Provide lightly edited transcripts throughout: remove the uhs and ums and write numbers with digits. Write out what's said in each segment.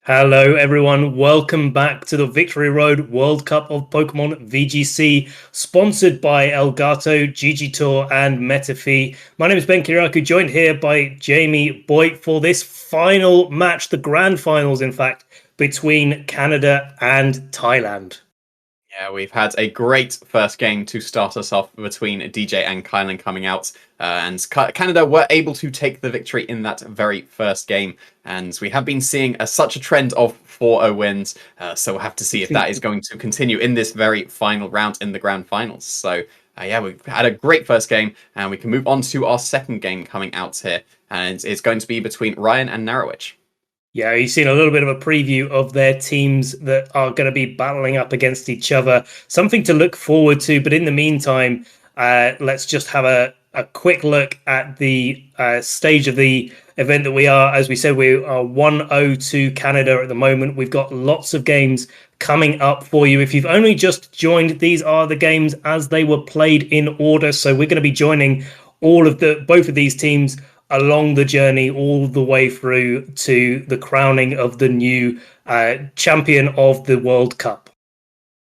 Hello, everyone. Welcome back to the Victory Road World Cup of Pokémon VGC, sponsored by Elgato, Gigi Tour, and Metafi. My name is Ben Kiriakou, joined here by Jamie Boyd for this final match, the grand finals, in fact, between Canada and Thailand. Yeah, we've had a great first game to start us off between DJ and Kylan coming out, and Canada were able to take the victory in that very first game. And we have been seeing such a trend of 4-0 wins, so we'll have to see if that is going to continue in this very final round in the grand finals. So yeah, we've had a great first game, and we can move on to our second game coming out here, and it's going to be between Ryan and Narawitch. Yeah, you've seen a little bit of a preview of their teams that are going to be battling up against each other. Something to look forward to. But in the meantime, let's just have a quick look at the stage of the event that we are. As we said, we are 1-0 to Canada at the moment. We've got lots of games coming up for you. If you've only just joined, these are the games as they were played in order. So we're going to be joining both of these teams along the journey all the way through to the crowning of the new champion of the World Cup.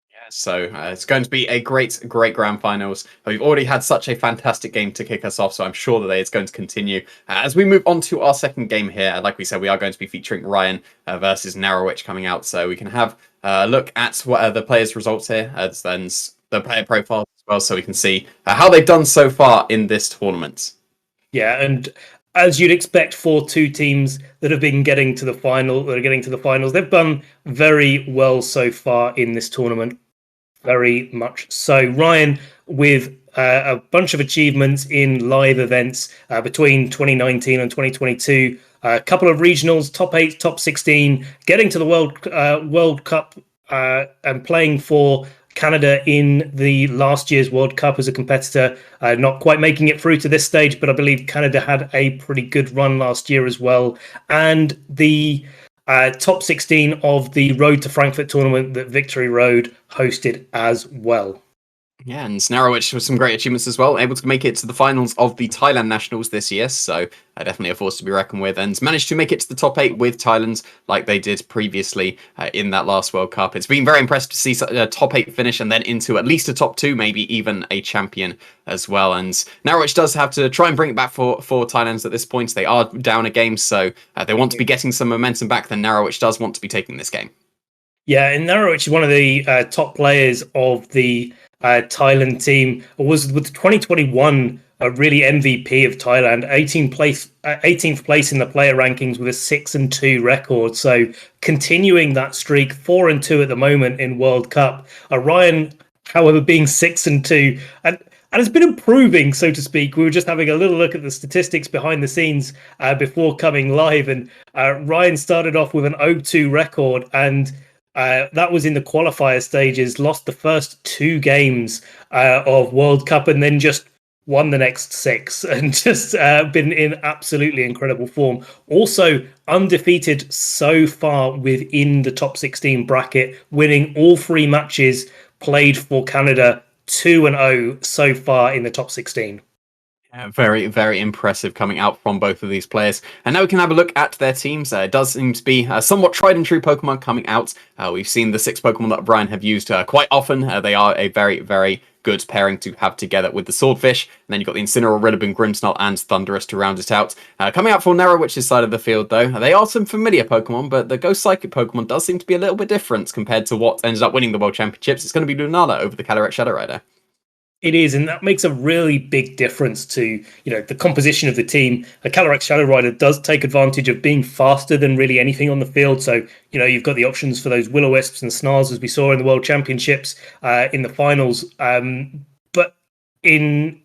Yeah, so it's going to be a great grand finals. We've already had such a fantastic game to kick us off, so I'm sure that it's going to continue. As we move on to our second game here, like we said, we are going to be featuring Ryan versus Narawitch coming out, so we can have a look at what the players' results here, and the player profiles as well, so we can see how they've done so far in this tournament. Yeah, and as you'd expect for two teams that have been getting to the finals, they've done very well so far in this tournament. Very much so. Ryan, with a bunch of achievements in live events between 2019 and 2022, a couple of regionals, top 8, top 16, getting to the World Cup and playing for Canada in the last year's World Cup as a competitor, not quite making it through to this stage, but I believe Canada had a pretty good run last year as well. And the top 16 of the Road to Frankfurt tournament that Victory Road hosted as well. Yeah, and Narawitch with some great achievements as well, able to make it to the finals of the Thailand Nationals this year, so definitely a force to be reckoned with, and managed to make it to the top 8 with Thailand like they did previously in that last World Cup. It's been very impressive to see a top 8 finish and then into at least a top 2, maybe even a champion as well. And Narawitch does have to try and bring it back for Thailand at this point. They are down a game, so they want to be getting some momentum back. Then Narawitch does want to be taking this game. Yeah, and Narawitch is one of the top players of the Thailand team. Was with 2021 a really MVP of Thailand, 18th place in the player rankings with a 6-2 record. So continuing that streak, 4-2 at the moment in World Cup. Ryan, however, being 6-2 and it's been improving, so to speak. We were just having a little look at the statistics behind the scenes before coming live, and Ryan started off with an 0-2 record, and that was in the qualifier stages, lost the first 2 games of World Cup and then just won the next 6 and just been in absolutely incredible form. Also undefeated so far within the top 16 bracket, winning all 3 matches played for Canada, 2-0 so far in the top 16. Very, very impressive coming out from both of these players. And now we can have a look at their teams. It does seem to be somewhat tried and true Pokemon coming out. We've seen the 6 Pokemon that Brian have used quite often. They are a very, very good pairing to have together with the Swordfish. And then you've got the Incineroar, Rillaboom, Grimmsnarl, and Thundurus to round it out. Coming out for Narawitch's side of the field, though, they are some familiar Pokemon, but the Ghost Psychic Pokemon does seem to be a little bit different compared to what ended up winning the World Championships. It's going to be Lunala over the Calyrex Shadow Rider. It is, and that makes a really big difference to, the composition of the team. A Calyrex Shadow Rider does take advantage of being faster than really anything on the field. So, you've got the options for those Will-O-Wisps and Snarls, as we saw in the World Championships in the finals. But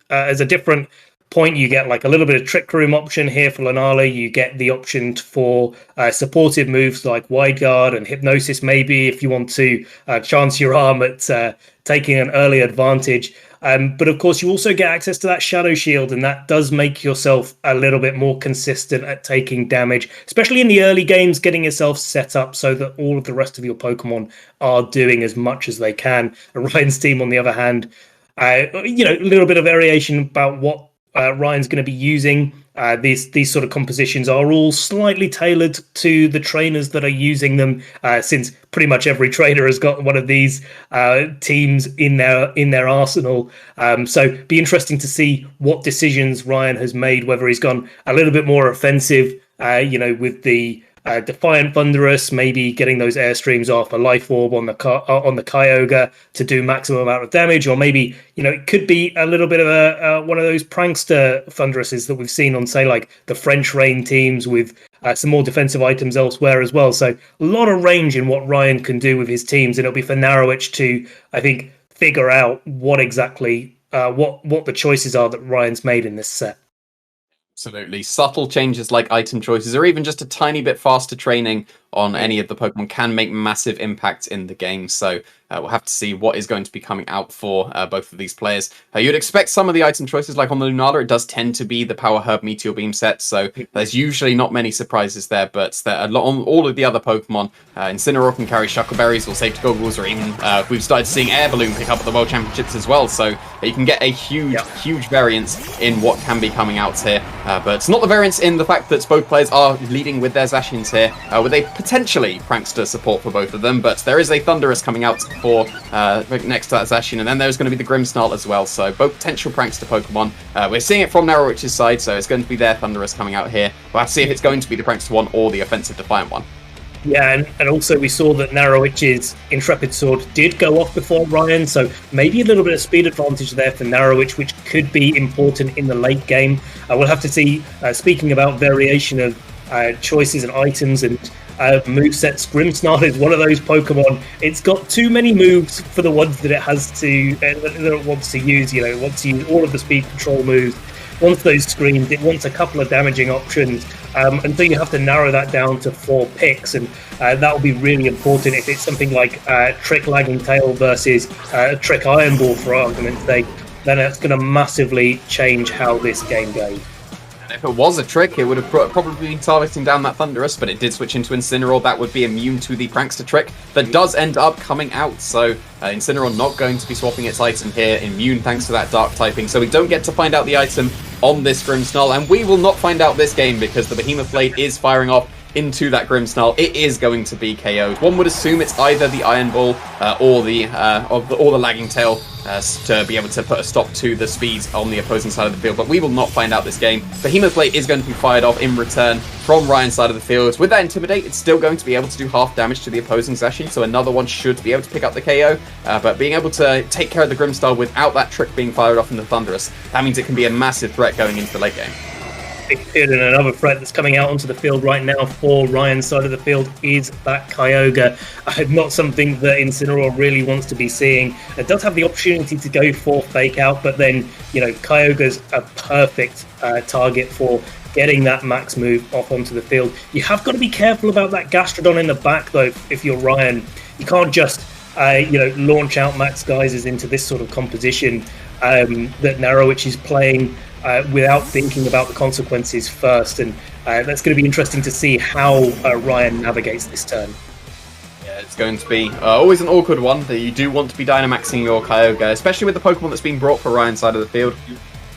as a different point, you get like a little bit of Trick Room option here for Lunala. You get the option for supportive moves like Wide Guard and Hypnosis, maybe, if you want to chance your arm at taking an early advantage. But of course, you also get access to that Shadow Shield, and that does make yourself a little bit more consistent at taking damage, especially in the early games, getting yourself set up so that all of the rest of your Pokemon are doing as much as they can. Ryan's team, on the other hand, a little bit of variation about what Ryan's going to be using. these sort of compositions are all slightly tailored to the trainers that are using them, since pretty much every trainer has got one of these teams in their arsenal. So be interesting to see what decisions Ryan has made, whether he's gone a little bit more offensive, with the Defiant Thunderous, maybe getting those airstreams off, a Life Orb on the Kyogre to do maximum amount of damage, or maybe it could be a little bit of a one of those prankster Thunderouses that we've seen on, say, like the French Rain teams with some more defensive items elsewhere as well. So a lot of range in what Ryan can do with his teams, and it'll be for Narawitch to, I think, figure out what exactly what the choices are that Ryan's made in this set. Absolutely. Subtle changes like item choices, or even just a tiny bit faster training on any of the Pokemon, can make massive impacts in the game. So we'll have to see what is going to be coming out for both of these players. You'd expect some of the item choices, like on the Lunala, it does tend to be the Power Herb Meteor Beam set, so there's usually not many surprises there, but there are on all of the other Pokemon. Incineroar can carry Shuckleberries or Safety Goggles, or even we've started seeing Air Balloon pick up at the World Championships as well, so you can get a huge variance in what can be coming out here. But it's not the variance in the fact that both players are leading with their Zacians here, with a potentially Prankster support for both of them, but there is a Thunderous coming out for next to that Zacian, and then there's going to be the Grimmsnarl as well, so both potential Prankster Pokemon. We're seeing it from Narawitch's side, so it's going to be their Thunderous coming out here. We'll have to see if it's going to be the Prankster one or the offensive Defiant one. Yeah, and also we saw that Narawitch's Intrepid Sword did go off before Ryan, so maybe a little bit of speed advantage there for Narawitch, which could be important in the late game. We'll have to see, speaking about variation of choices and items and movesets, Grimmsnarl is one of those Pokemon. It's got too many moves for the ones that it has to, that it wants to use. It wants to use all of the speed control moves. Wants those screens, it wants a couple of damaging options, and so you have to narrow that down to 4 picks, and that will be really important if it's something like Trick Lagging Tail versus Trick Iron Ball, for argument's sake. Then it's going to massively change how this game goes. If it was a trick, it would have probably been targeting down that Thunderous, but it did switch into Incineroar. That would be immune to the Prankster trick that does end up coming out. So Incineroar not going to be swapping its item here, immune thanks to that Dark typing. So we don't get to find out the item on this Grimmsnarl, and we will not find out this game because the Behemoth Blade is firing off into that Grimmsnarl. It is going to be KO'd. One would assume it's either the Iron Ball or the Lagging Tail to be able to put a stop to the speed on the opposing side of the field, but we will not find out this game. Behemoth Blade is going to be fired off in return from Ryan's side of the field. With that Intimidate, it's still going to be able to do half damage to the opposing Zacian, so another one should be able to pick up the KO, but being able to take care of the Grimmsnarl without that trick being fired off in the Thunderous, that means it can be a massive threat going into the late game. And another threat that's coming out onto the field right now for Ryan's side of the field is that Kyogre. Not something that Incineroar really wants to be seeing. It does have the opportunity to go for Fake Out, but then, Kyogre's a perfect target for getting that max move off onto the field. You have got to be careful about that Gastrodon in the back, though, if you're Ryan. You can't just, launch out Max Geysers into this sort of composition that Narawitch is playing without thinking about the consequences first, and that's going to be interesting to see how Ryan navigates this turn. Yeah, it's going to be always an awkward one that you do want to be Dynamaxing your Kyogre, especially with the Pokemon that's been brought for Ryan's side of the field.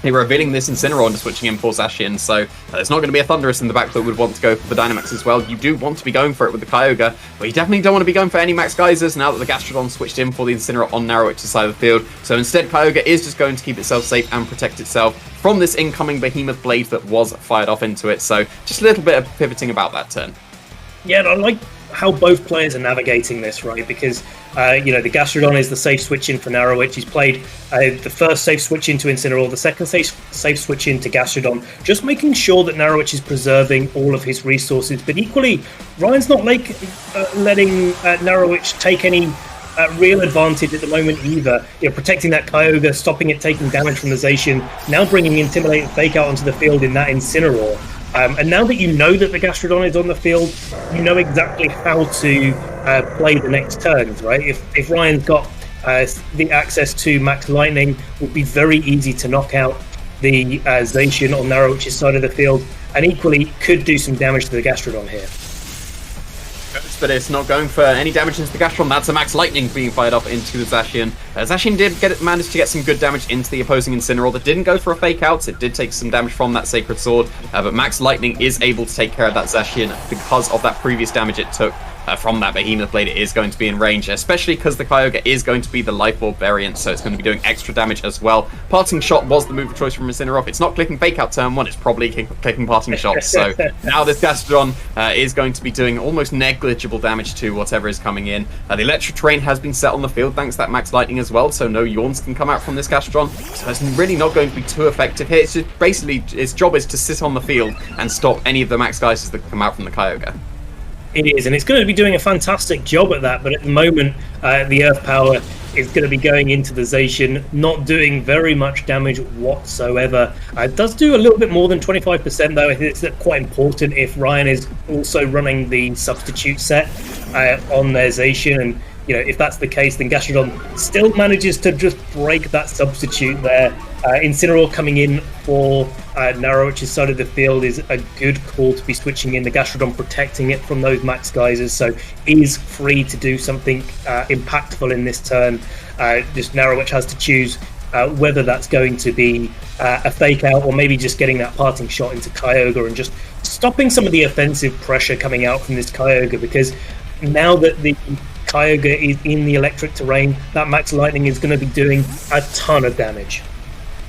They were revealing this Incineroar and switching in for Zacian, so there's not going to be a Thunderous in the back that would want to go for the Dynamax as well. You do want to be going for it with the Kyogre, but you definitely don't want to be going for any Max Geysers now that the Gastrodon switched in for the Incineroar on Narawitch's side of the field. So instead, Kyogre is just going to keep itself safe and protect itself from this incoming Behemoth Blade that was fired off into it. So just a little bit of pivoting about that turn. Yeah, and I like how both players are navigating this, right? Because, the Gastrodon is the safe switch in for Narawitch. He's played the first safe switch into Incineroar, the second safe switch into Gastrodon, just making sure that Narawitch is preserving all of his resources. But equally, Ryan's not letting Narawitch take any real advantage at the moment either. Protecting that Kyogre, stopping it taking damage from the Zacian, now bringing Intimidate and Fake Out onto the field in that Incineroar. And now that you know that the Gastrodon is on the field, you know exactly how to play the next turns, right? If Ryan's got the access to Max Lightning, it would be very easy to knock out the Zacian on Narawitch's side of the field, and equally could do some damage to the Gastrodon here. But it's not going for any damage into the Gastron. That's a Max Lightning being fired up into the Zacian. Zacian did manage to get some good damage into the opposing Incineroar. That didn't go for a fake out. It did take some damage from that Sacred Sword. But Max Lightning is able to take care of that Zacian because of that previous damage it took from that Behemoth Blade. It is going to be in range, especially because the Kyogre is going to be the Life Orb variant, so it's going to be doing extra damage as well. Parting Shot was the move of choice from Incineroar. If it's not clicking Fake Out turn 1, it's probably clicking Parting Shot. So now this Gastrodon is going to be doing almost negligible damage to whatever is coming in. The Electric Terrain has been set on the field thanks to that Max Lightning as well, so no Yawns can come out from this Gastrodon. So it's really not going to be too effective here. It's just basically its job is to sit on the field and stop any of the Max Geysers that come out from the Kyogre. It is, and it's going to be doing a fantastic job at that, but at the moment, the Earth Power is going to be going into the Zacian, not doing very much damage whatsoever. It does do a little bit more than 25%, though. I think it's quite important if Ryan is also running the substitute set on their Zacian, and if that's the case, then Gastrodon still manages to just break that substitute there. Incineroar coming in for Narawitch's side of the field is a good call to be switching in. The Gastrodon protecting it from those Max Geysers, so is free to do something impactful in this turn. Just Narawitch has to choose whether that's going to be a fake out or maybe just getting that parting shot into Kyogre and just stopping some of the offensive pressure coming out from this Kyogre, because now that the Kyogre is in the electric terrain, that Max Lightning is going to be doing a ton of damage.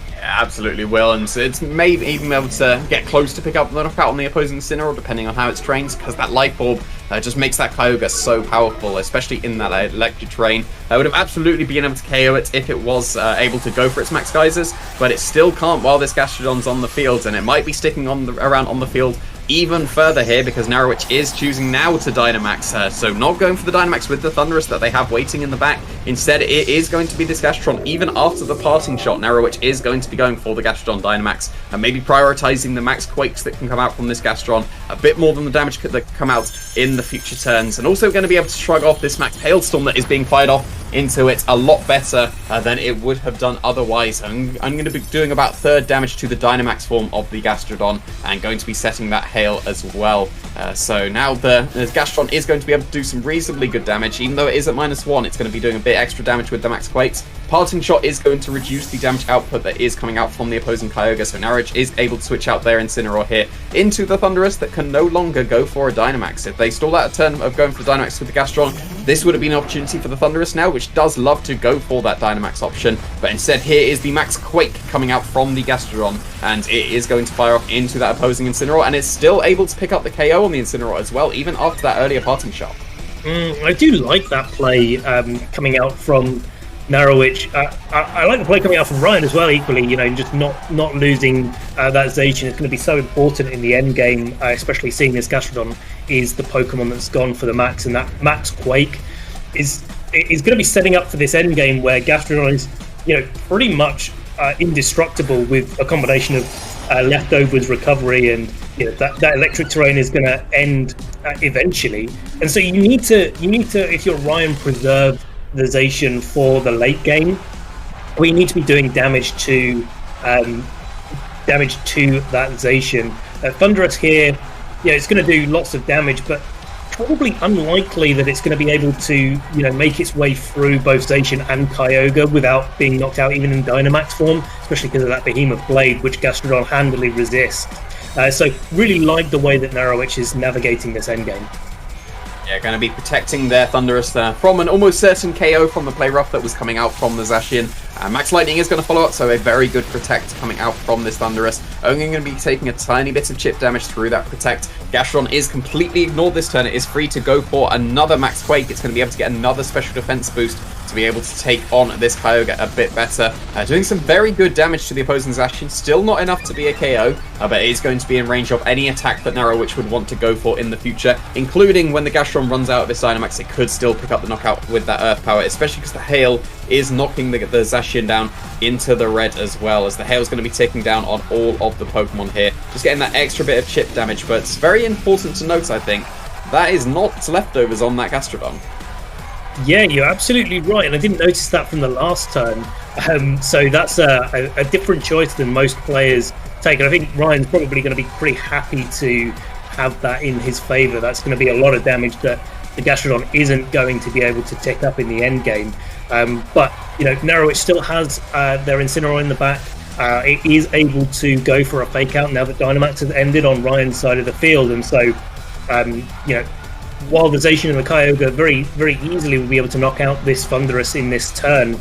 Yeah, absolutely will, and it's maybe even able to get close to pick up the knockout on the opposing Incineroar, depending on how it's trained, because that Life Orb just makes that Kyogre so powerful, especially in that electric terrain. I would have absolutely been able to KO it if it was able to go for its Max Geysers, but it still can't while this Gastrodon's on the field, and it might be sticking around on the field even further here because Narawitch is choosing now to Dynamax, so not going for the Dynamax with the Thunderous that they have waiting in the back. Instead, it is going to be this Gastrodon. Even after the parting shot, Narawitch is going to be going for the Gastrodon Dynamax and maybe prioritizing the Max Quakes that can come out from this Gastrodon a bit more than the damage that come out in the future turns, and also going to be able to shrug off this Max Hailstorm that is being fired off into it a lot better than it would have done otherwise. I'm going to be doing about third damage to the Dynamax form of the Gastrodon and going to be setting that hail as well. So now the Gastrodon is going to be able to do some reasonably good damage. Even though it is at -1, it's going to be doing a bit extra damage with the Max Quakes. Parting Shot is going to reduce the damage output that is coming out from the opposing Kyogre, so Narawitch is able to switch out their Incineroar here into the Thunderous that can no longer go for a Dynamax. If they stall out a turn of going for the Dynamax with the Gastrodon, this would have been an opportunity for the Thunderous now, which does love to go for that Dynamax option, but instead here is the Max Quake coming out from the Gastrodon, and it is going to fire off into that opposing Incineroar, and it's still able to pick up the KO on the Incineroar as well, even after that earlier Parting Shot. I do like that play coming out from Narawitch. I like the play coming out from Ryan as well, equally, just not losing that Zacian is going to be so important in the end game, especially seeing this Gastrodon is the Pokemon that's gone for the Max, and that Max Quake is going to be setting up for this end game where Gastrodon is, pretty much indestructible with a combination of leftovers, recovery, and that electric terrain is going to end eventually. And so you need to, if you're Ryan, preserve the Zacian for the late game, where you need to be doing damage to that Zacian. Thunderous here, it's going to do lots of damage, but probably unlikely that it's going to be able to make its way through both Zacian and Kyogre without being knocked out even in Dynamax form, especially because of that Behemoth Blade, which Gastrodon handily resists. So really like the way that Narawitch is navigating this endgame. Yeah, going to be protecting their Thunderous from an almost certain KO from the Play Rough that was coming out from the Zacian. Max Lightning is going to follow up, so a very good Protect coming out from this Thunderous. Only going to be taking a tiny bit of chip damage through that Protect. Gastrodon is completely ignored this turn. It is free to go for another Max Quake. It's going to be able to get another special defense boost to be able to take on this Kyogre a bit better. Doing some very good damage to the opposing Zacian. Still not enough to be a KO, but it is going to be in range of any attack that Narawitch would want to go for in the future, including when the Gastrodon runs out of this Dynamax. It could still pick up the knockout with that Earth Power, especially because the Hail is knocking the Zacian down into the red as well, as the Hail is going to be taking down on all of the Pokemon here. Just getting that extra bit of chip damage, but it's very important to note, I think, that is not leftovers on that Gastrodon. Yeah, you're absolutely right, and I didn't notice that from the last turn. So that's a different choice than most players take, and I think Ryan's probably going to be pretty happy to have that in his favor. That's going to be a lot of damage that the Gastrodon isn't going to be able to tick up in the end game. But Narawitch still has their Incineroar in the back. It is able to go for a fake out now that Dynamax has ended on Ryan's side of the field, and so while the Zacian and the Kyogre very, very easily will be able to knock out this Thunderous in this turn,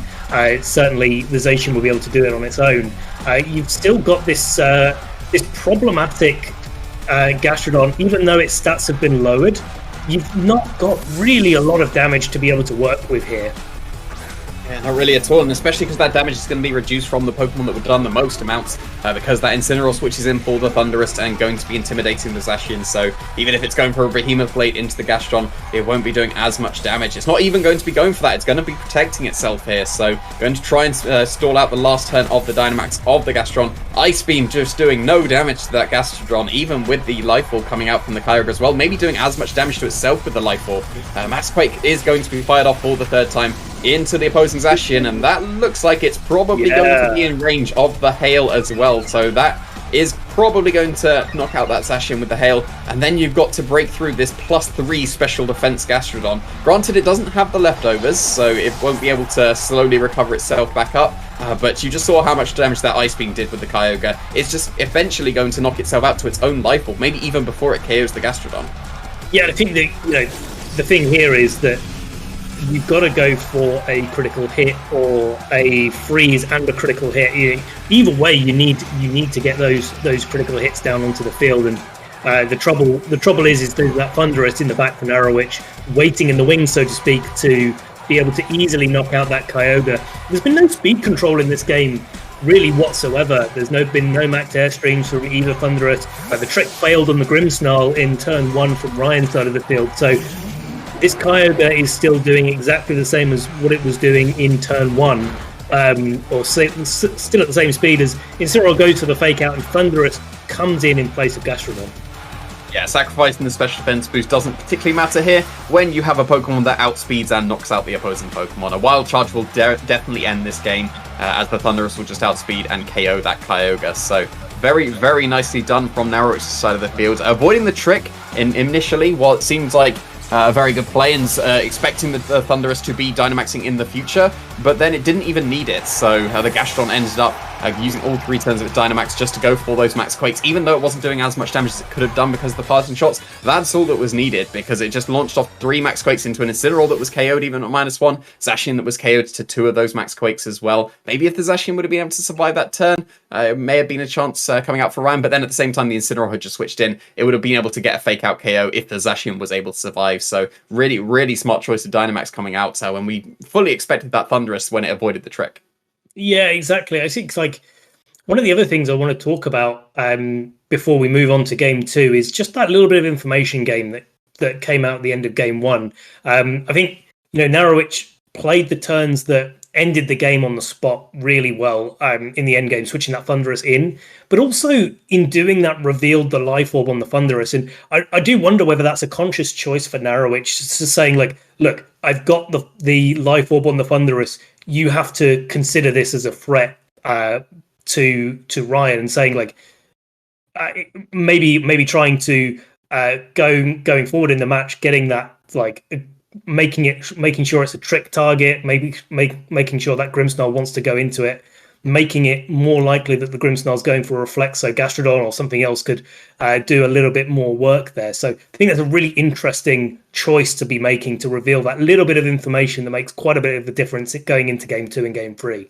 certainly the Zacian will be able to do it on its own. You've still got this problematic Gastrodon, even though its stats have been lowered. You've not got really a lot of damage to be able to work with here. Yeah, not really at all, and especially because that damage is going to be reduced from the Pokemon that would have done the most amounts, because that Incineroar switches in for the Thunderous and going to be intimidating the Zacian, so even if it's going for a Behemoth Blade into the Gastrodon, it won't be doing as much damage. It's not even going to be going for that, it's going to be protecting itself here, so going to try and stall out the last turn of the Dynamax of the Gastrodon. Ice Beam just doing no damage to that Gastrodon, even with the Life Orb coming out from the Kyogre as well, maybe doing as much damage to itself with the Life Orb. Max Quake is going to be fired off for the third time into the opposing Zacian, and that looks like it's probably going to be in range of the Hail as well, so that is probably going to knock out that Zacian with the Hail, and then you've got to break through this +3 special defense Gastrodon. Granted, it doesn't have the leftovers, so it won't be able to slowly recover itself back up, but you just saw how much damage that Ice Beam did with the Kyogre. It's just eventually going to knock itself out to its own Life Orb, maybe even before it KOs the Gastrodon. Yeah, I think the thing here is that you've got to go for a critical hit or a freeze and a critical hit. Either way, you need to get those critical hits down onto the field. And the trouble is there's that Thunderous in the back for Narawitch, waiting in the wings, so to speak, to be able to easily knock out that Kyogre. There's been no speed control in this game really whatsoever. There's been no max airstreams from either Thunderous. The trick failed on the Grimmsnarl in turn 1 from Ryan's side of the field. So this Kyogre is still doing exactly the same as what it was doing in turn 1, or still at the same speed as Incineroar goes to the fake out and Thunderous comes in place of Gastrodon. Yeah, sacrificing the special defense boost doesn't particularly matter here when you have a Pokemon that outspeeds and knocks out the opposing Pokemon. A Wild Charge will definitely end this game, as the Thunderous will just outspeed and KO that Kyogre. So very, very nicely done from Narawitch's side of the field, avoiding the trick initially, while it seems like a very good play, and expecting the Thunderous to be Dynamaxing in the future, but then it didn't even need it, so the Gastrodon ended up using all 3 turns of its Dynamax just to go for those Max Quakes, even though it wasn't doing as much damage as it could have done because of the parting shots. That's all that was needed, because it just launched off 3 Max Quakes into an Incineroar that was KO'd even at -1, Zacian that was KO'd to 2 of those Max Quakes as well. Maybe if the Zacian would have been able to survive that turn, it may have been a chance coming out for Ryan, but then at the same time the Incineroar had just switched in, it would have been able to get a fake out KO if the Zacian was able to survive. So really, really smart choice of Dynamax coming out when we fully expected that Thunderous when it avoided the trick. Yeah, exactly. I think one of the other things I want to talk about before we move on to game 2 is just that little bit of information game that came out at the end of game 1. I think Narawitch played the turns that ended the game on the spot really well in the end game, switching that Thunderous in, but also in doing that revealed the Life Orb on the Thunderous. And I do wonder whether that's a conscious choice for Narawitch, just saying look, I've got the Life Orb on the Thunderous. You have to consider this as a threat to Ryan, and saying maybe trying to going forward in the match, getting that making sure it's a trick target, maybe making sure that Grimmsnarl wants to go into it, making it more likely that the Grimmsnarl's going for a reflect, so Gastrodon or something else could do a little bit more work there. So I think that's a really interesting choice to be making, to reveal that little bit of information that makes quite a bit of a difference going into game 2 and game 3.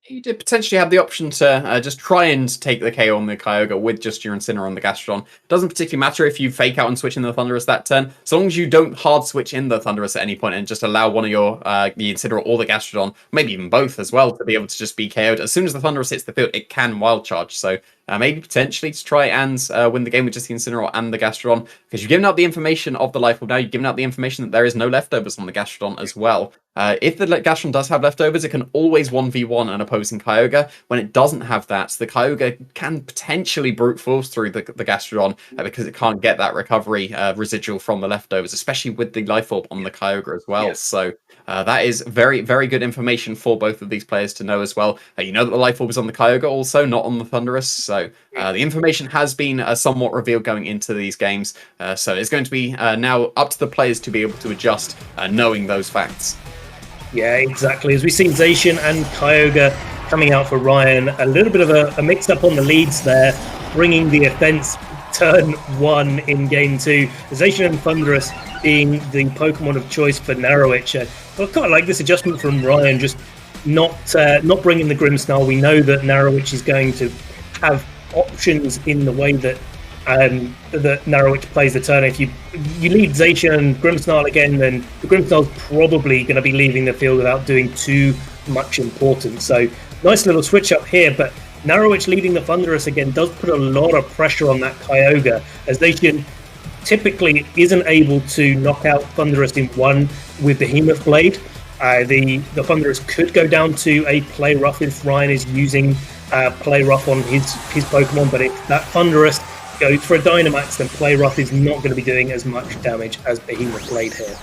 You did potentially have the option to just try and take the KO on the Kyogre with just your Incineroar on the Gastrodon. Doesn't particularly matter if you fake out and switch in the Thunderous that turn, as long as you don't hard switch in the Thunderous at any point and just allow one of your the Incineroar or the Gastrodon, maybe even both as well, to be able to just be KO'd. As soon as the Thunderous hits the field, it can Wild Charge, so maybe potentially to try and win the game with just the Incineroar and the Gastrodon, because you've given out the information of the Life Orb now, you've given out the information that there is no leftovers on the Gastrodon as well. If the Gastrodon does have leftovers, it can always 1v1 an opposing Kyogre. When it doesn't have that, the Kyogre can potentially brute force through the Gastrodon because it can't get that recovery residual from the leftovers, especially with the Life Orb on the Kyogre as well. Yes. So that is very, very good information for both of these players to know as well. You know that the Life Orb is on the Kyogre also, not on the Thunderous. So the information has been somewhat revealed going into these games. So it's going to be now up to the players to be able to adjust knowing those facts. Yeah, exactly. As we've seen Zacian and Kyogre coming out for Ryan, a little bit of a mix-up on the leads there, bringing the offense turn 1 in Game 2. Zacian and Thundurus being the Pokemon of choice for Narawitch. I kind of like this adjustment from Ryan, just not bringing the Grimmsnarl. We know that Narawitch is going to have options in the way that that Narawitch plays the turn. If you lead Zacian and Grimmsnarl again, then the Grimmsnarl's probably going to be leaving the field without doing too much importance. So nice little switch up here, but Narawitch leading the Thundurus again does put a lot of pressure on that Kyogre, as Zacian typically isn't able to knock out Thundurus in one with Behemoth Blade. The Thundurus could go down to a Play Rough if Ryan is using Play Rough on his Pokemon, but if that Thundurus goes for a Dynamax, then Play Rough is not going to be doing as much damage as Behemoth Blade here.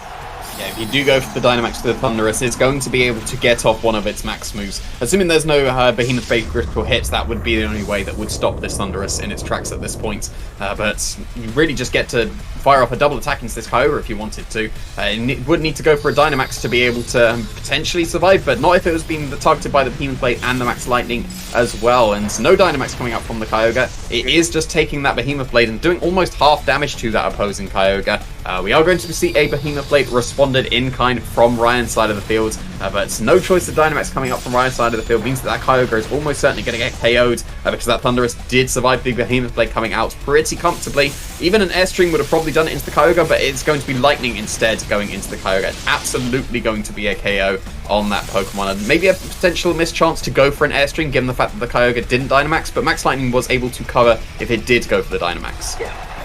Yeah, if you do go for the Dynamax to the Thundurus, it's going to be able to get off one of its max moves. Assuming there's no Behemoth Blade critical hits, that would be the only way that would stop this Thundurus in its tracks at this point. But you really just get to fire off a double attack into this Kyogre if you wanted to. It would need to go for a Dynamax to be able to potentially survive, but not if it was being targeted by the Behemoth Blade and the Max Lightning as well. And no Dynamax coming out from the Kyogre. It is just taking that Behemoth Blade and doing almost half damage to that opposing Kyogre. We are going to see a Behemoth Blade responded in kind from Ryan's side of the field, but it's no choice of Dynamax coming up from Ryan's side of the field means that Kyogre is almost certainly going to get KO'd because that Thundurus did survive the Behemoth Blade coming out pretty comfortably. Even an Airstream would have probably done it into the Kyogre, but it's going to be Lightning instead going into the Kyogre. It's absolutely going to be a KO on that Pokemon, and maybe a potential missed chance to go for an Airstream given the fact that the Kyogre didn't Dynamax, but Max Lightning was able to cover if it did go for the Dynamax.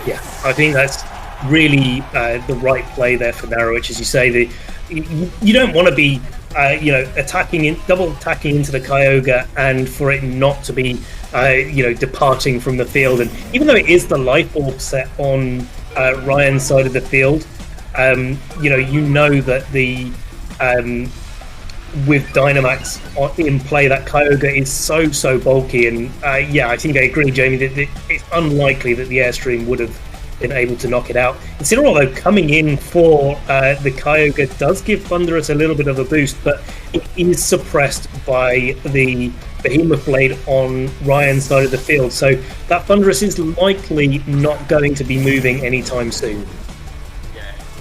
Yeah, I think that's really the right play there for Narawitch, as you say. You don't want to be double attacking into the Kyogre and for it not to be departing from the field. And even though it is the Life Orb set on Ryan's side of the field, you know that the with Dynamax in play, that Kyogre is so bulky. And I think I agree, Jamie, that it's unlikely that the Airstream would have been able to knock it out. Incineroar, though, coming in for the Kyogre does give Thundurus a little bit of a boost, but it is suppressed by the Behemoth Blade on Ryan's side of the field. So that Thundurus is likely not going to be moving anytime soon.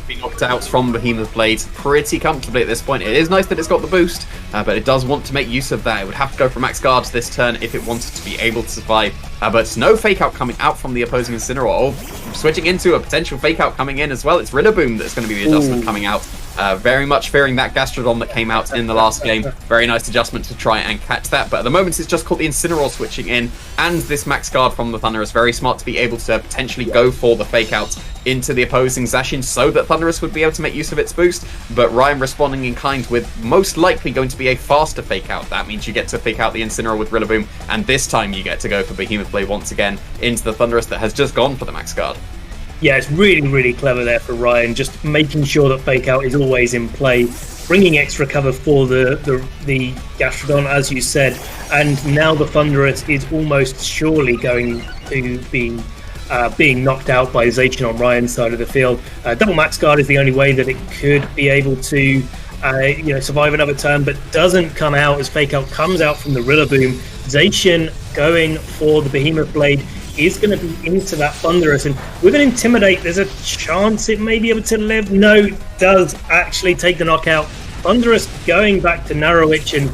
Be knocked out from Behemoth Blade pretty comfortably at this point. It is nice that it's got the boost, but it does want to make use of that. It would have to go for Max Guard this turn if it wanted to be able to survive. But no Fake Out coming out from the opposing Incineroar. Switching into a potential Fake Out coming in as well. It's Rillaboom that's going to be the adjustment coming out. Very much fearing that Gastrodon that came out in the last game. Very nice adjustment to try and catch that. But at the moment, it's just caught the Incineroar switching in and this Max Guard from the Thundurus. Very smart to be able to potentially go for the Fake Out into the opposing Zacian so that Thundurus would be able to make use of its boost. But Ryan responding in kind with most likely going to be a faster Fake Out. That means you get to Fake Out the Incineroar with Rillaboom, and this time you get to go for Behemoth Blade once again into the Thundurus that has just gone for the Max Guard. Yeah, it's really clever there for Ryan, just making sure that Fake Out is always in play, bringing extra cover for the Gastrodon, as you said, and now the Thundurus is almost surely going to be being knocked out by Zacian on Ryan's side of the field. Double Max Guard is the only way that it could be able to survive another turn, but doesn't come out as Fake Out comes out from the Rillaboom. Zacian going for the Behemoth Blade is going to be into that Thundurus, and with an Intimidate, there's a chance it may be able to live. No, does actually take the knockout. Thundurus going back to Narawitch, and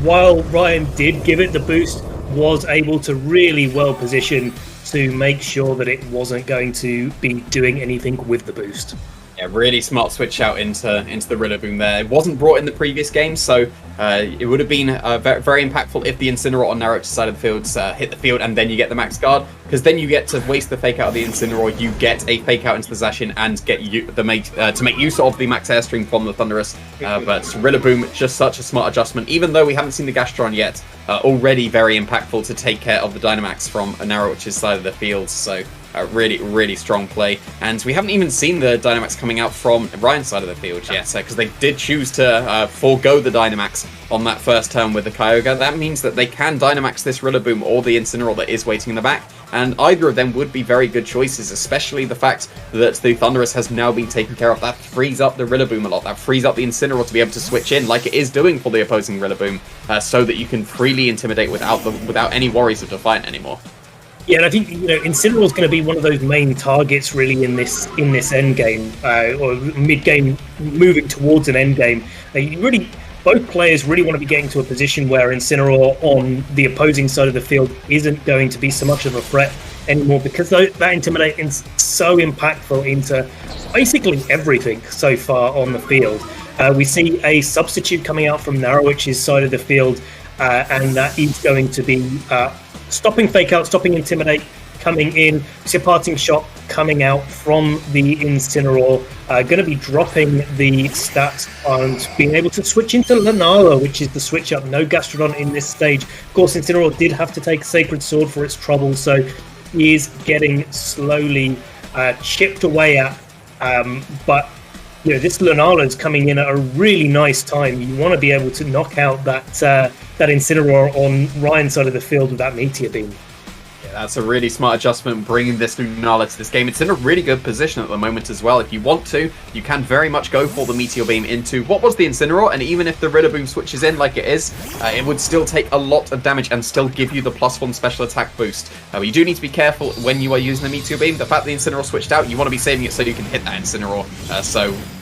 while Ryan did give it the boost, was able to really well position to make sure that it wasn't going to be doing anything with the boost. Yeah, really smart switch out into the Rillaboom there. It wasn't brought in the previous game, so it would have been very impactful if the Incineroar on Narawitch's side of the field hit the field and then you get the Max Guard, because then you get to waste the Fake Out of the Incineroar, you get a Fake Out into the Zacian and get to make use of the Max Airstream from the Thundurus. But Rillaboom, just such a smart adjustment, even though we haven't seen the Gastrodon yet, already very impactful to take care of the Dynamax from Narawitch's side of the field. So Really, really strong play. And we haven't even seen the Dynamax coming out from Ryan's side of the field yet, because they did choose to forego the Dynamax on that first turn with the Kyogre. That means that they can Dynamax this Rillaboom or the Incineroar that is waiting in the back, and either of them would be very good choices, especially the fact that the Thundurus has now been taken care of. That frees up the Rillaboom a lot. That frees up the Incineroar to be able to switch in, like it is doing for the opposing Rillaboom, so that you can freely intimidate without any worries of Defiant anymore. Yeah, and I think Incineroar is going to be one of those main targets really in this end game or mid game, moving towards an end game. Both players really want to be getting to a position where Incineroar on the opposing side of the field isn't going to be so much of a threat anymore, because that Intimidate is so impactful into basically everything so far on the field. We see a substitute coming out from Narawitch's side of the field, and that is going to be stopping Fake Out, stopping Intimidate, coming in. We see a Parting Shot coming out from the Incineroar, going to be dropping the stats and being able to switch into Lunala, which is the switch up. No Gastrodon in this stage. Of course, Incineroar did have to take Sacred Sword for its trouble, so he is getting slowly chipped away at. But this Lunala is coming in at a really nice time. You want to be able to knock out that Incineroar on Ryan's side of the field with that Meteor Beam. Yeah, that's a really smart adjustment, bringing this Lunala to this game. It's in a really good position at the moment as well. If you want to, you can very much go for the Meteor Beam into what was the Incineroar, and even if the Rillaboom switches in like it is, it would still take a lot of damage and still give you the +1 special attack boost. But you do need to be careful when you are using the Meteor Beam. The fact the Incineroar switched out, you want to be saving it so you can hit that Incineroar.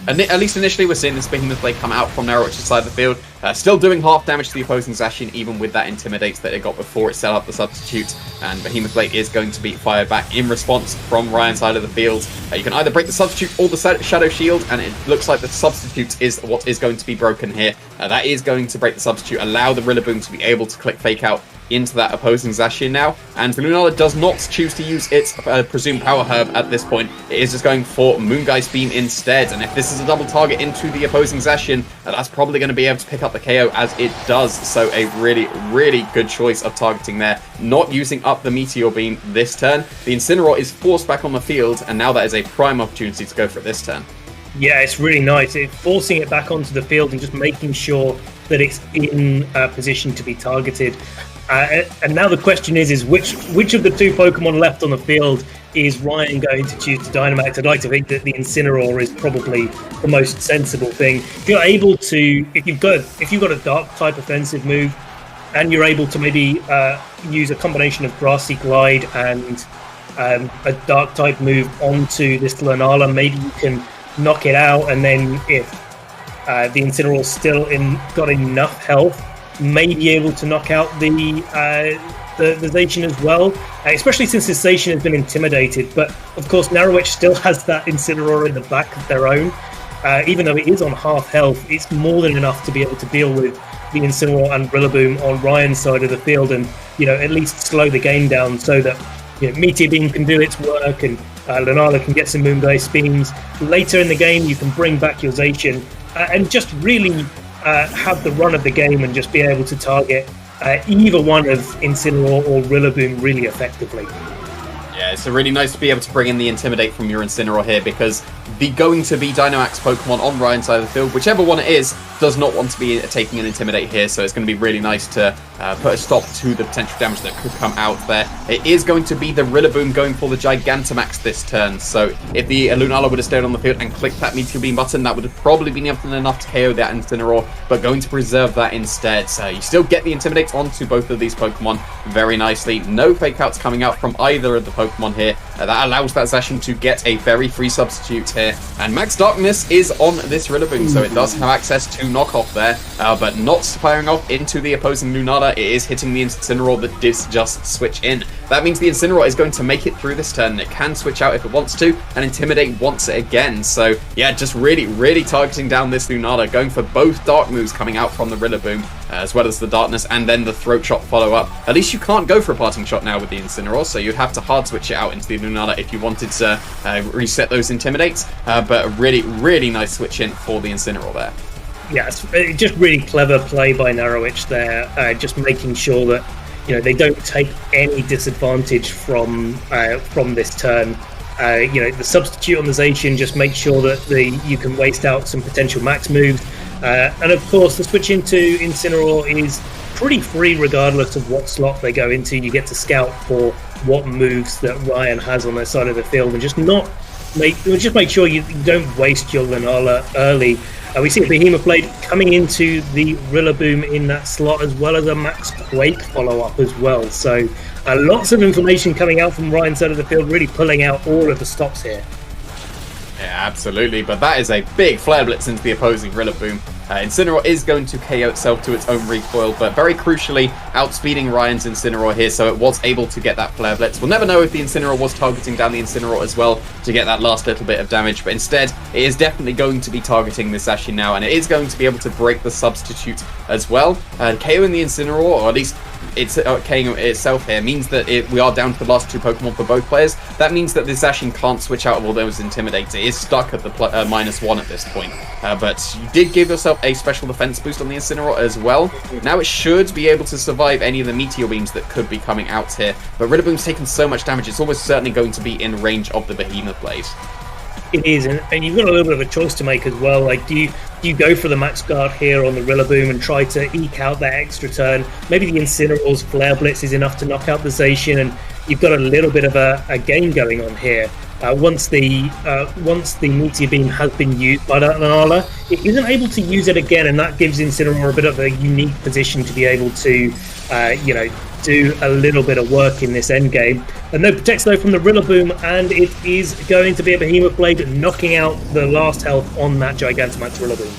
At least initially, we're seeing this Behemoth Blade come out from Narawitch's side of the field, still doing half damage to the opposing Zacian, even with that Intimidate that it got before it set up the substitute. And Behemoth Blade is going to be fired back in response from Ryan's side of the field. You can either break the substitute or the Shadow Shield, and it looks like the substitute is what is going to be broken here. That is going to break the substitute, allow the Rillaboom to be able to click Fake Out into that opposing Zacian now, and Lunala does not choose to use its presumed Power Herb at this point. It is just going for Moongeist Beam instead, and if this is a double target into the opposing Zacian, that's probably going to be able to pick up the KO as it does, so a really, really good choice of targeting there, not using up the Meteor Beam this turn. The Incineroar is forced back on the field, and now that is a prime opportunity to go for it this turn. Yeah, it's really nice. It's forcing it back onto the field and just making sure that it's in a position to be targeted. And now the question is which of the two Pokemon left on the field is Ryan going to choose to Dynamax? I'd like to think that the Incineroar is probably the most sensible thing. If you're able to, if you've got a Dark type offensive move, and you're able to maybe use a combination of Grassy Glide and a Dark type move onto this Lunala, maybe you can knock it out, and then if the Incineroar's still got enough health, may be able to knock out the Zacian as well, especially since the Zacian has been intimidated. But of course, Narawitch still has that Incineroar in the back of their own. Even though it is on half health, it's more than enough to be able to deal with the Incineroar and Rillaboom on Ryan's side of the field, and at least slow the game down so that Meteor Beam can do its work, and Lunala can get some Moongeist Beams. Later in the game, you can bring back your Zacian and just really have the run of the game and just be able to target either one of Incineroar or Rillaboom really effectively. Yeah, it's really nice to be able to bring in the Intimidate from your Incineroar here, because the going to be Dynamax Pokemon on Ryan's side of the field, whichever one it is, does not want to be taking an Intimidate here, so it's going to be really nice to put a stop to the potential damage that could come out there. It is going to be the Rillaboom going for the Gigantamax this turn, so if the Lunala would have stayed on the field and clicked that Meteor Beam button, that would have probably been enough to KO that Incineroar, but going to preserve that instead. So you still get the Intimidate onto both of these Pokemon very nicely. No Fake Outs coming out from either of the Pokemon here. That allows that Zacian to get a very free substitute here. And Max Darkness is on this Rillaboom, so it does have access to knockoff there, but not firing off into the opposing Lunala. It is hitting the Incineroar that did just switch in. That means the Incineroar is going to make it through this turn. It can switch out if it wants to, and Intimidate wants it again. So yeah, just really, really targeting down this Lunala, going for both Dark moves coming out from the Rillaboom, as well as the Darkness, and then the Throat Shot follow-up. At least you can't go for a Parting Shot now with the Incineroar, so you'd have to hard switch it out into the Lunala if you wanted to reset those Intimidates, but a really, really nice switch in for the Incineroar there. Yeah, it's just really clever play by Narawitch there, just making sure that they don't take any disadvantage from this turn. The substitute on the Zacian just makes sure that you can waste out some potential max moves. And of course, the switch into Incineroar is pretty free regardless of what slot they go into. You get to scout for what moves that Ryan has on their side of the field and just make sure you don't waste your Lunala early. We see a Behemoth Blade coming into the Rillaboom in that slot, as well as a Max Quake follow-up as well. So lots of information coming out from Ryan's side of the field, really pulling out all of the stops here. Yeah, absolutely, but that is a big Flare Blitz into the opposing Rillaboom. Incineroar is going to KO itself to its own recoil, but very crucially, outspeeding Ryan's Incineroar here, so it was able to get that Flare Blitz. We'll never know if the Incineroar was targeting down the Incineroar as well to get that last little bit of damage, but instead, it is definitely going to be targeting this Zacian now, and it is going to be able to break the substitute as well. KOing the Incineroar, or at least it's KOing itself here, means that we are down to the last two Pokemon for both players. That means that this Zacian can't switch out of all those Intimidates. It is stuck at the -1 at this point. But you did give yourself a special defense boost on the Incineroar as well. Now it should be able to survive any of the Meteor Beams that could be coming out here. But Rillaboom's taken so much damage, it's almost certainly going to be in range of the Behemoth Blade. It is, and you've got a little bit of a choice to make as well. Like, do you go for the Max Guard here on the Rillaboom and try to eke out that extra turn? Maybe the Incineroar's Flare Blitz is enough to knock out the Zacian, and you've got a little bit of a game going on here. Once the Meteor Beam has been used by that Lunala, it isn't able to use it again, and that gives Incineroar a bit of a unique position to be able to, do a little bit of work in this end game. And no protects though from the Rillaboom, and it is going to be a Behemoth Blade knocking out the last health on that Gigantamax Rillaboom.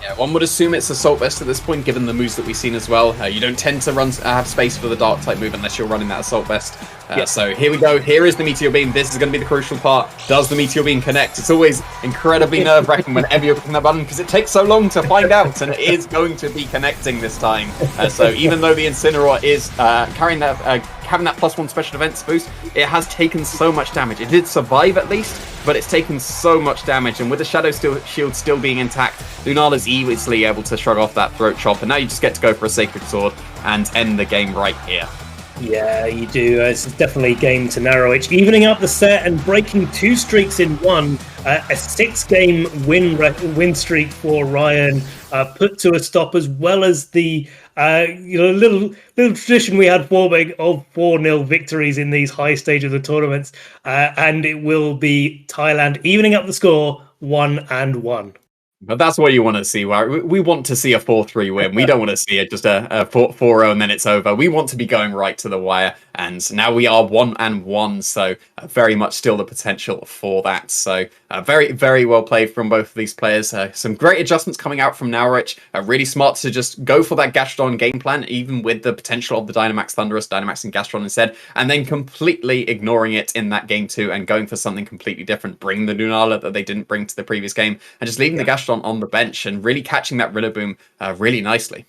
Yeah, one would assume it's Assault Vest at this point, given the moves that we've seen as well. You don't tend to have space for the Dark type move unless you're running that Assault Vest. So here we go. Here is the Meteor Beam. This is going to be the crucial part. Does the Meteor Beam connect? It's always incredibly nerve-wracking whenever you're clicking that button because it takes so long to find out, and it is going to be connecting this time. So even though the Incineroar is having that +1 special defense boost, it has taken so much damage. It did survive at least, but it's taken so much damage, and with the Shadow Shield still being intact, Lunala's easily able to shrug off that Throat Chop, and now you just get to go for a Sacred Sword and end the game right here. Yeah, you do. It's definitely game to Narawitch, evening up the set and breaking 2 streaks in one. A 6-game win streak for Ryan, put to a stop, as well as the little tradition we had forming of 4-0 victories in these high stage of the tournaments, and it will be Thailand evening up the score 1-1. But that's what you want to see. We want to see a 4-3 win. We don't want to see it just a 4-0 and then it's over. We want to be going right to the wire. And now we are 1-1, so very much still the potential for that. So very, very well played from both of these players. Some great adjustments coming out from Narawitch. Really smart to just go for that Gastrodon game plan, even with the potential of the Dynamax Thunderous, Dynamax and Gastrodon instead, and then completely ignoring it in that game 2 and going for something completely different. Bring the Lunala that they didn't bring to the previous game, and just leaving the Gastrodon on the bench and really catching that Rillaboom really nicely.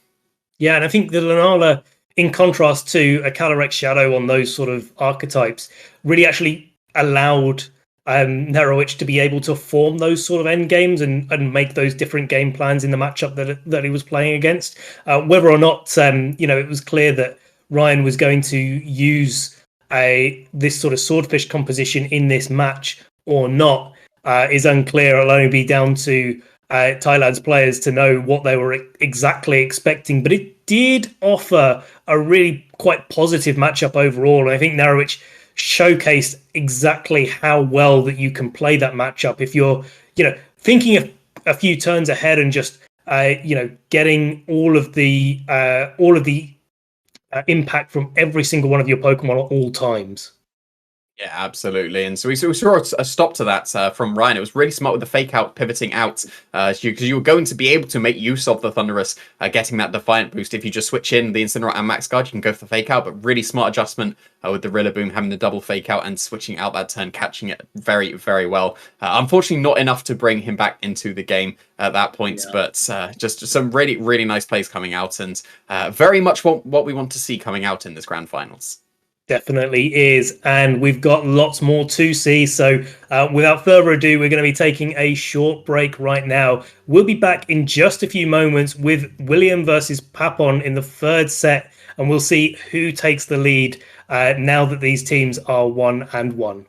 Yeah, and I think the Lunala, in contrast to a Calyrex Shadow on those sort of archetypes, really actually allowed Narawitch to be able to form those sort of end games and make those different game plans in the matchup that he was playing against. Whether or not it was clear that Ryan was going to use this sort of Swordfish composition in this match or not is unclear. It'll only be down to Thailand's players to know what they were exactly expecting, but it did offer a really quite positive matchup overall. And I think Narawitch showcased exactly how well that you can play that matchup if you're, thinking a few turns ahead and just, getting all of the impact from every single one of your Pokemon at all times. Yeah, absolutely. And so we saw a stop to that from Ryan. It was really smart with the fake out, pivoting out, because you were going to be able to make use of the Thunderous, getting that Defiant boost. If you just switch in the Incineroar and Max Guard, you can go for the fake out, but really smart adjustment with the Rillaboom having the double fake out and switching out that turn, catching it very, very well. Unfortunately, not enough to bring him back into the game at that point, but just some really, really nice plays coming out, and very much what we want to see coming out in this grand finals. Definitely is, and we've got lots more to see. So without further ado, we're going to be taking a short break right now. We'll be back in just a few moments with William versus Papon in the third set and we'll see who takes the lead now that these teams are 1-1.